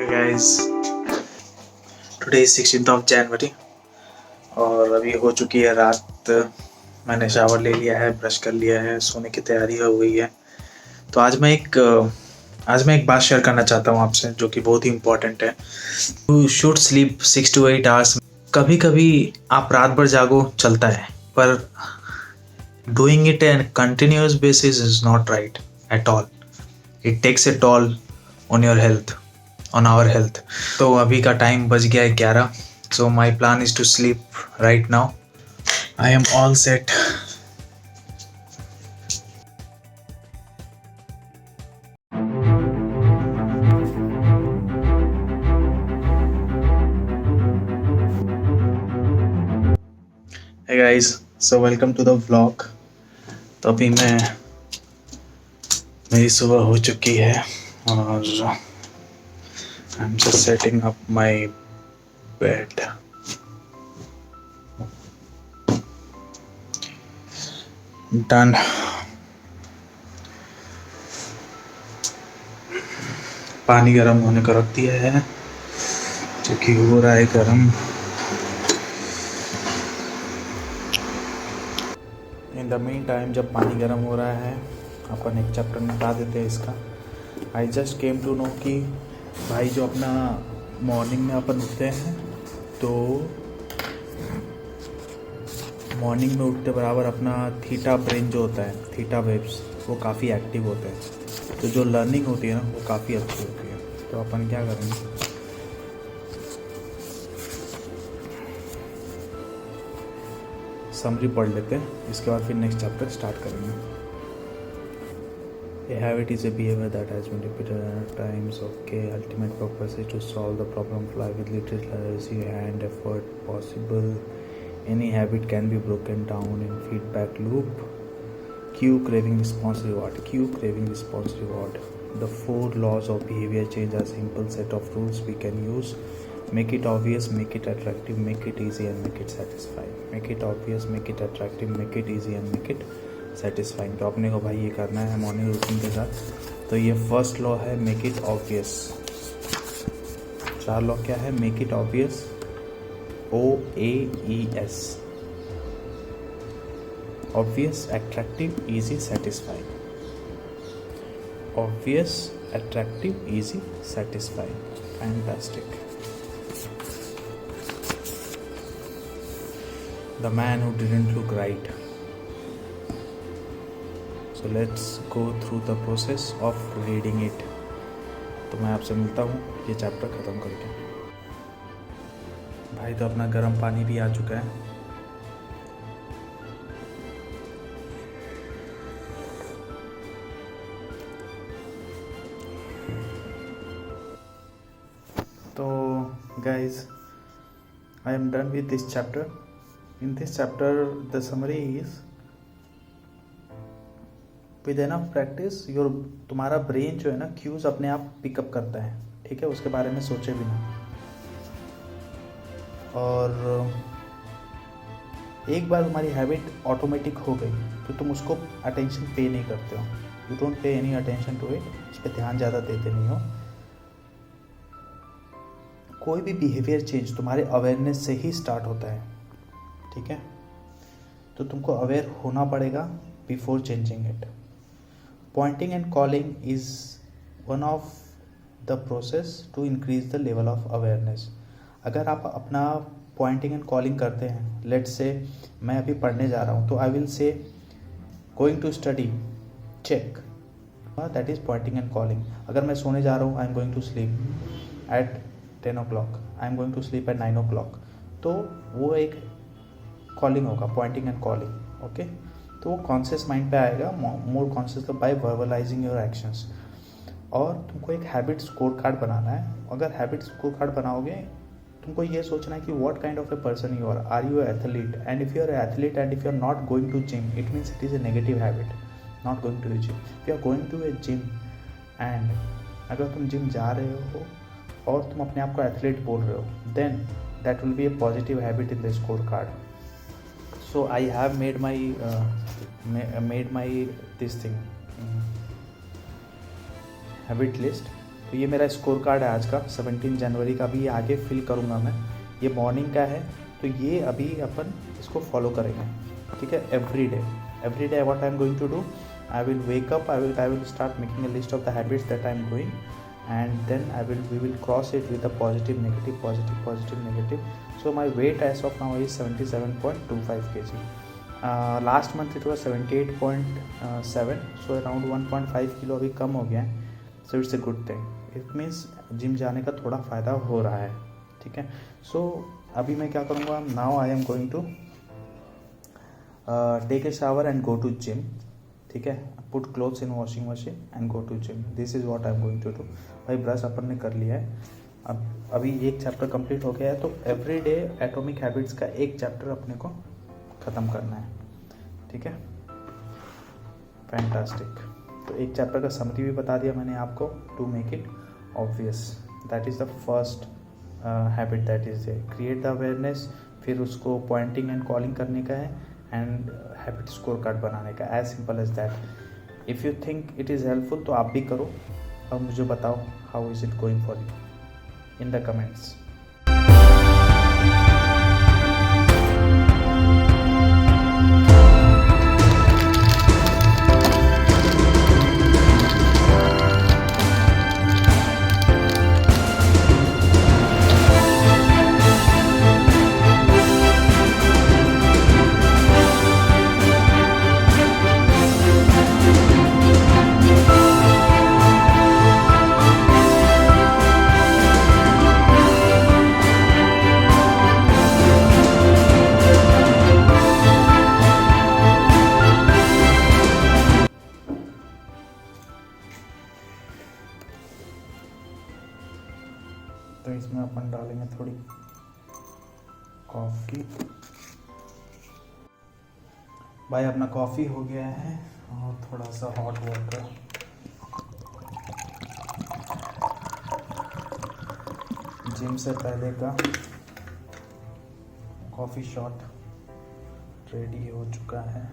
Guys, today is 16th of January और अभी हो चुकी है रात। मैंने शावर ले लिया है, ब्रश कर लिया है, सोने की तैयारी हो गई है। तो आज मैं एक बात शेयर करना चाहता हूँ आपसे, जो कि बहुत ही इम्पोर्टेंट है। You should sleep 6 to 8 hours। कभी कभी आप रात भर जागो, चलता है, पर doing it an continuous basis is not right at all. It takes a toll on your health, on our health. तो अभी का टाइम बज गया है 11। So my plan is to sleep right now. I am all set. Hey guys, so welcome to the vlog। तो अभी मेरी सुबह हो चुकी है और I am just setting up my bed. Done. पानी गर्म होने को रख दिया है, जो कि हो रहा है गर्म। इन द मीन टाइम, जब पानी गर्म हो रहा है, अपन एक चैप्टर निपटा देते हैं इसका। I just came to know कि भाई, जो अपना मॉर्निंग में अपन उठते हैं, तो मॉर्निंग में उठते बराबर अपना थीटा ब्रेन जो होता है, थीटा वेव्स, वो काफ़ी एक्टिव होते हैं। तो जो लर्निंग होती है ना, वो काफ़ी अच्छी होती है। तो अपन क्या करेंगे, समरी पढ़ लेते हैं, इसके बाद फिर नेक्स्ट चैप्टर स्टार्ट करेंगे। A habit is a behavior that has been repeated at times. Okay, ultimate purpose is to solve the problem of life with little energy and effort possible. Any habit can be broken down in feedback loop. Cue, craving, response, reward. Cue, craving, response, reward. The 4 laws of behavior change are simple set of rules we can use. Make it obvious, make it attractive, make it easy and make it satisfying. Make it obvious, make it attractive, make it easy and make it satisfying. तो अपने को भाई ये करना है morning routine के साथ। तो ये फर्स्ट लॉ है, मेक इट ऑब्वियस। 4 लॉ क्या है? Make it obvious, OAES, obvious, attractive, easy, satisfying. Obvious, attractive, easy, satisfying. Fantastic. The man who didn't look right. So let's go through the process of reading it। तो मैं आपसे मिलता हूँ ये chapter ख़त्म करके। भाई, तो अपना गर्म पानी भी आ चुका है। तो guys, I am done with this chapter। In this chapter the summary is, with enough practice तुम्हारा ब्रेन जो है ना, क्यूज अपने आप पिकअप करता है। ठीक है, उसके बारे में सोचे भी ना। और एक बार तुम्हारी हैबिट ऑटोमेटिक हो गई तो तुम उसको अटेंशन पे नहीं करते हो। You don't pay any attention to it. उस पर ध्यान ज़्यादा देते नहीं हो। कोई भी बिहेवियर चेंज तुम्हारे अवेयरनेस से ही स्टार्ट होता है। ठीक है, तो तुमको अवेयर होना पड़ेगा before changing it. Pointing and calling is one of the process to increase the level of awareness। अगर आप अपना pointing and calling करते हैं, let's say मैं अभी पढ़ने जा रहा हूँ, तो I will say going to study, check, that is pointing and calling। अगर मैं सोने जा रहा हूँ, I am going to sleep at 10 o'clock, I am going to sleep at 9 o'clock, तो वो एक calling होगा, pointing and calling। ओके, तो वो कॉन्शियस माइंड पे आएगा, more conscious by verbalizing your actions. और तुमको एक हैबिट स्कोर कार्ड बनाना है। अगर हैबिट स्कोर कार्ड बनाओगे, तुमको ये सोचना है कि what kind of a person you are you athlete? And if you are athlete and if you are not going to gym, it means it is a negative habit, not going to a gym. If you are going to a gym and अगर तुम gym जा रहे हो और तुम अपने आप को एथलीट बोल रहे हो, then that will be a positive habit in the scorecard. So I have made my this thing habit list। तो ये मेरा स्कोर कार्ड है आज का 17 जनवरी का। भी आगे फिल करूँगा मैं, ये मॉर्निंग का है, तो ये अभी अपन इसको फॉलो करेंगे, ठीक है। Every day what I am going to do, I will wake up, I will start making a list of the habits that I am doing, and then we will cross it with a positive negative. So my weight as of now is 77.25 kg. Last month it was 78.7, so around 1.5 kilo अभी कम हो गया है. So it's a good thing. It means gym जाने का थोड़ा फ़ायदा हो रहा है, ठीक है. So अभी मैं क्या करूँगा, now I am going to take a shower and go to gym, ठीक है. Put clothes in washing machine and go to gym. This is what I am going to do. भाई ब्रश अपन ने कर लिया है, अब अभी एक चैप्टर कंप्लीट हो गया है, तो एवरी डे एटॉमिक हैबिट्स का एक चैप्टर अपने को ख़त्म करना है, ठीक है. फैंटास्टिक. तो एक चैप्टर का समरी भी बता दिया मैंने आपको, to make it obvious. That is the first habit, that is create the awareness. फिर उसको पॉइंटिंग एंड कॉलिंग करने का है, एंड हैबिट स्कोर कार्ड बनाने का. As simple as that. If you think it is helpful तो आप भी करो और मुझे बताओ how is it going for you in the comments. तो इसमें अपन डालेंगे थोड़ी कॉफ़ी. भाई अपना कॉफ़ी हो गया है, और थोड़ा सा हॉट वाटर. जिम से पहले का कॉफ़ी शॉट रेडी हो चुका है.